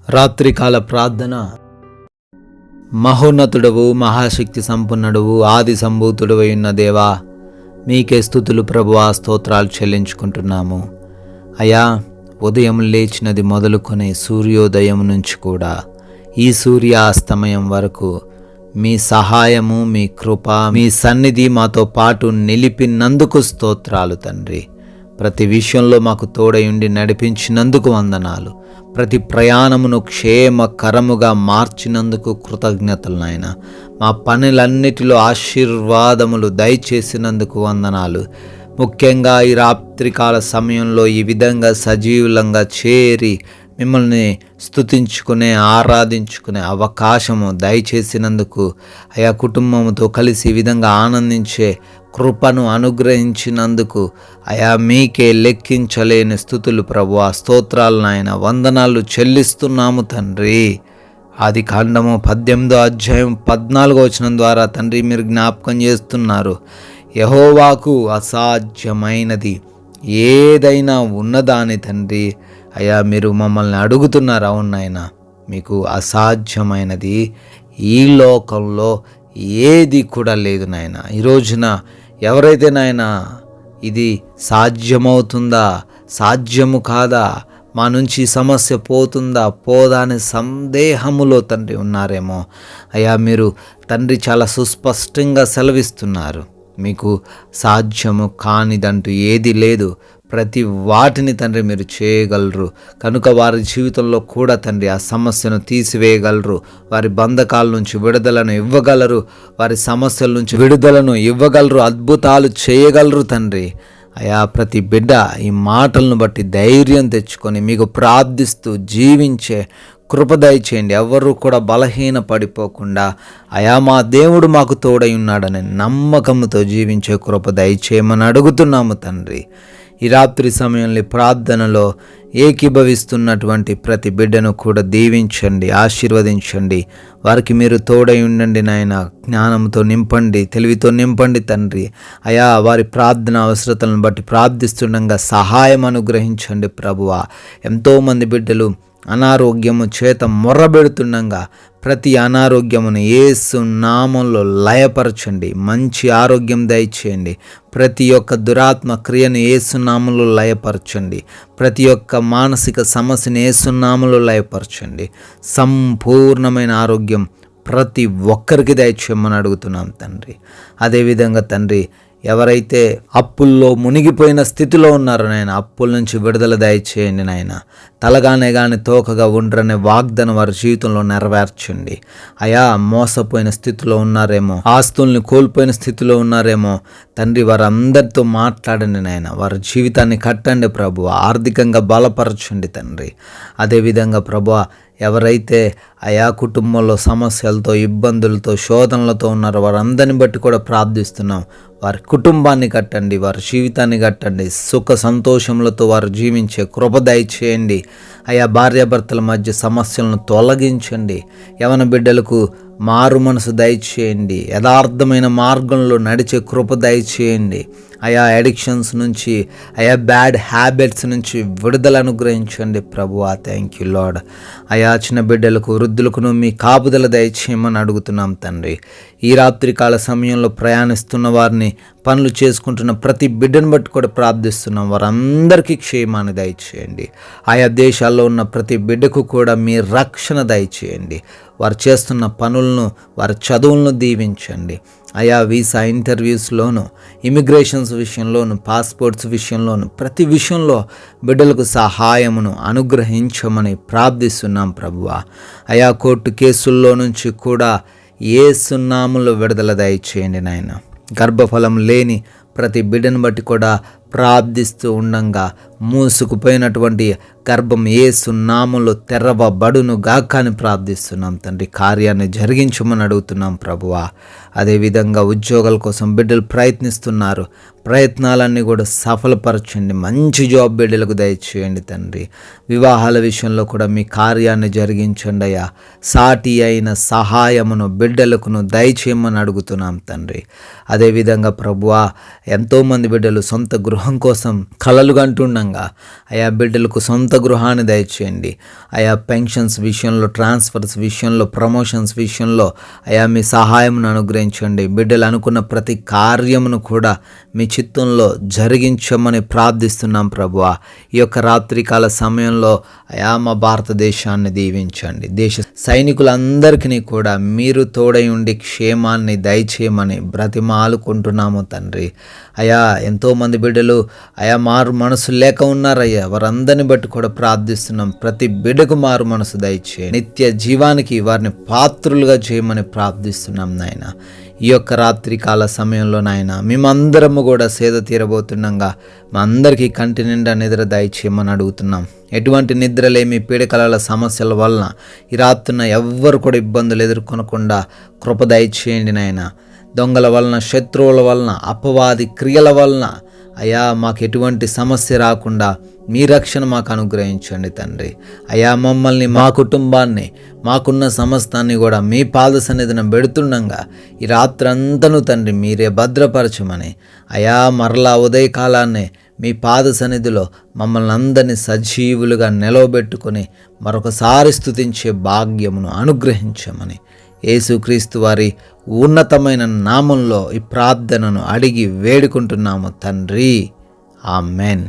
రాత్రికాల ప్రార్థన. మహోన్నతుడవు, మహాశక్తి సంపన్నుడవు, ఆది సంభూతుడవై ఉన్న దేవా, మీకే స్తుతులు ప్రభువా, స్తోత్రాలు చెల్లించుకుంటున్నాము. అయా, ఉదయం లేచినది మొదలుకొని సూర్యోదయం నుంచి కూడా ఈ సూర్యాస్తమయం వరకు మీ సహాయము, మీ కృప, మీ సన్నిధి మాతో పాటు నిలిపినందుకు స్తోత్రాలు తండ్రి. ప్రతి విషయంలో మాకు తోడయుండి నడిపించినందుకు వందనాలు. ప్రతి ప్రయాణమును క్షేమకరముగా మార్చినందుకు కృతజ్ఞతలు నాయన. మా పనులన్నిటిలో ఆశీర్వాదములు దయచేసినందుకు వందనాలు. ముఖ్యంగా ఈ రాత్రికాల సమయంలో ఈ విధంగా సజీవులంగా చేరి మిమ్మల్ని స్తుతించుకునే, ఆరాధించుకునే అవకాశము దయచేసినందుకు, ఆయా కుటుంబంతో కలిసి ఈ విధంగా ఆనందించే కృపను అనుగ్రహించినందుకు అయా మీకే లెక్కించలేని స్తుతులు ప్రభువా, స్తోత్రాలు నాయన, వందనాలు చెల్లిస్తున్నాము తండ్రి. ఆది కాండము 18వ అధ్యాయం 14వ వచనం ద్వారా తండ్రి మీరు జ్ఞాపకం చేస్తున్నారు, యెహోవాకు అసాధ్యమైనది ఏదైనా ఉన్నదాని తండ్రి. అయా మీరు మమ్మల్ని అడుగుతున్నారు. అవును నాయన, మీకు అసాధ్యమైనది ఈ లోకంలో ఏది కూడా లేదు నాయన. ఈ రోజున ఎవరైతే నాయన ఇది సాధ్యమవుతుందా, సాధ్యము కాదా, మా నుంచి సమస్య పోతుందా, పోదా అనే సందేహములో తండ్రి ఉన్నారేమో, అయ్యా మీరు తండ్రి చాలా సుస్పష్టంగా సెలవిస్తున్నారు, మీకు సాధ్యము కానిదంటూ ఏది లేదు. ప్రతి వాటిని తండ్రి మీరు చేయగలరు. కనుక వారి జీవితంలో కూడా తండ్రి ఆ సమస్యను తీసివేయగలరు. వారి బంధకాల నుంచి విడుదలను ఇవ్వగలరు. వారి సమస్యల నుంచి విడుదలను ఇవ్వగలరు. అద్భుతాలు చేయగలరు తండ్రి. అయా ప్రతి బిడ్డ ఈ మాటలను బట్టి ధైర్యం తెచ్చుకొని మీకు ప్రార్థిస్తూ జీవించే కృప దయచేయండి. ఎవరు కూడా బలహీన పడిపోకుండా అయా మా దేవుడు మాకు తోడై ఉన్నాడనే నమ్మకంతో జీవించే కృప దయచేయమని అడుగుతున్నాము తండ్రి. ఈ రాత్రి సమయంలో ప్రార్థనలో ఏకీభవిస్తున్నటువంటి ప్రతి బిడ్డను కూడా దీవించండి, ఆశీర్వదించండి. వారికి మీరు తోడై ఉండండి నాయన. జ్ఞానంతో నింపండి, తెలివితో నింపండి తండ్రి. అయా వారి ప్రార్థన అవసరతలను బట్టి ప్రార్థిస్తుండగా సహాయం అనుగ్రహించండి ప్రభువా. ఎంతోమంది బిడ్డలు అనారోగ్యము చేత మొర్రబెడుతుండగా ప్రతి అనారోగ్యమును యేసు నామంలో లయపరచండి. మంచి ఆరోగ్యం దయచేయండి. ప్రతి ఒక్క దురాత్మ క్రియను యేసు నామంలో లయపరచండి. ప్రతి ఒక్క మానసిక సమస్యను యేసు నామంలో లయపరచండి. సంపూర్ణమైన ఆరోగ్యం ప్రతి ఒక్కరికి దయచేయమని అడుగుతున్నాం తండ్రి. అదేవిధంగా తండ్రి, ఎవరైతే అప్పుల్లో మునిగిపోయిన స్థితిలో ఉన్నారో నాయన, అప్పుల నుంచి విడుదల దయచేయండి నాయన. తలగానే కానీ తోకగా ఉండరనే వాగ్దానం వారి జీవితంలో నెరవేర్చండి. అయా మోసపోయిన స్థితిలో ఉన్నారేమో, ఆస్తుల్ని కోల్పోయిన స్థితిలో ఉన్నారేమో తండ్రి, వారందరితో మాట్లాడండి నాయన. వారి జీవితాన్ని కట్టండి ప్రభు, ఆర్థికంగా బలపరచండి తండ్రి. అదేవిధంగా ప్రభు, ఎవరైతే ఆయా కుటుంబంలో సమస్యలతో, ఇబ్బందులతో, శోధనలతో ఉన్నారో వారందరిని బట్టి కూడా ప్రార్థిస్తున్నాం. వారి కుటుంబాన్ని కట్టండి, వారి జీవితాన్ని కట్టండి. సుఖ సంతోషములతో వారు జీవించే కృప దయచేయండి. ఆయా భార్యాభర్తల మధ్య సమస్యలను తొలగించండి. యవన బిడ్డలకు మారు మనసు దయచేయండి. యథార్థమైన మార్గంలో నడిచే కృప దయచేయండి. ఆయా అడిక్షన్స్ నుంచి, ఆయా బ్యాడ్ హ్యాబిట్స్ నుంచి విడుదల అనుగ్రహించండి ప్రభువా. Thank you lord. ఆయా చిన్న బిడ్డలకు, వృద్ధులకును మీ కాపుదల దయచేయమని అడుగుతున్నాం తండ్రి. ఈ రాత్రికాల సమయంలో ప్రయాణిస్తున్న వారిని, పనులు చేసుకుంటున్న ప్రతి బిడ్డను బట్టి కూడా ప్రార్థిస్తున్నాం. వారందరికీ క్షేమాన్ని దయచేయండి. ఆయా దేశాల్లో ఉన్న ప్రతి బిడ్డకు కూడా మీ రక్షణ దయచేయండి. వారు చేస్తున్న పనులను, వారి చదువులను దీవించండి. ఆయా వీసా ఇంటర్వ్యూస్లోను, ఇమిగ్రేషన్స్ విషయంలోను, పాస్పోర్ట్స్ విషయంలోను, ప్రతి విషయంలో బిడ్డలకు సహాయమును అనుగ్రహించమని ప్రార్థిస్తున్నాం ప్రభువా. ఆయా కోర్టు కేసుల్లో నుంచి కూడా యేసు నామములో విడుదల దయచేయండి నాయన. గర్భఫలం లేని ప్రతి బిడ్డను బట్టి కూడా ప్రార్థిస్తూ ఉండంగా మూసుకుపోయినటువంటి గర్భం యేసు నామములో తెరవబడును గాక అని ప్రార్థిస్తున్నాం తండ్రి. కార్యాన్ని జరిగించమని అడుగుతున్నాం ప్రభువా. అదేవిధంగా ఉద్యోగాల కోసం బిడ్డలు ప్రయత్నిస్తున్నారు. ప్రయత్నాలన్నీ కూడా సఫలపరచండి. మంచి జాబ్ బిడ్డలకు దయచేయండి తండ్రి. వివాహాల విషయంలో కూడా మీ కార్యాన్ని జరిగించండి అయ్యా. సాటి అయిన సహాయమును బిడ్డలకును దయచేయమని అడుగుతున్నాం తండ్రి. అదేవిధంగా ప్రభువా, ఎంతోమంది బిడ్డలు సొంత గృహ గృహం కోసం కలలు కంటుండగా అయా బిడ్డలకు సొంత గృహాన్ని దయచేయండి. అయా పెన్షన్స్ విషయంలో, ట్రాన్స్ఫర్స్ విషయంలో, ప్రమోషన్స్ విషయంలో అయా మీ సహాయమును అనుగ్రహించండి. బిడ్డలు అనుకున్న ప్రతి కార్యమును కూడా మీ చిత్తంలో జరిగించమని ప్రార్థిస్తున్నాం ప్రభువా. ఈ యొక్క రాత్రికాల సమయంలో అయా మా భారతదేశాన్ని దీవించండి. దేశ సైనికులందరికీ కూడా మీరు తోడై ఉండి క్షేమాన్ని దయచేయమని బ్రతిమాలుకుంటున్నాము తండ్రి. అయా ఎంతోమంది బిడ్డలు అయా మారు మనసు లేక ఉన్నారయ్యా, వారందరిని బట్టి కూడా ప్రార్థిస్తున్నాం. ప్రతి బిడ్డకు మారు మనసు దయచేయండి. నిత్య జీవానికి వారిని పాత్రులుగా చేయమని ప్రార్థిస్తున్నాం నాయన. ఈ యొక్క రాత్రికాల సమయంలో నాయన మేమందరము కూడా సేద తీరబోతుండగా మా అందరికీ కంటి నిండా నిద్ర దయచేయమని అడుగుతున్నాం. ఎటువంటి నిద్రలేమి పీడకలల సమస్యల వలన ఈ రాత్రిన ఎవ్వరు కూడా ఇబ్బందులు ఎదుర్కొనకుండా కృప దయచేయండి నాయన. దొంగల వలన, శత్రువుల వలన, అపవాది క్రియల వలన అయా మాకు ఎటువంటి సమస్య రాకుండా మీ రక్షణ మాకు అనుగ్రహించండి తండ్రి. అయా మమ్మల్ని, మా కుటుంబాన్ని, మాకున్న సమస్తాన్ని కూడా మీ పాద సన్నిధిన పెడుతుండగా ఈ రాత్రంతను తండ్రి మీరే భద్రపరచమని అయా మరలా ఉదయకాలాన్నే మీ పాద సన్నిధిలో మమ్మల్ని అందరినీ సజీవులుగా నిలవబెట్టుకొని మరొకసారి స్తుతించే భాగ్యమును అనుగ్రహించమని యేసుక్రీస్తు వారి ఉన్నతమైన నామంలో ఈ ప్రార్థనను అడిగి వేడుకుంటున్నాము తండ్రి. ఆమెన్.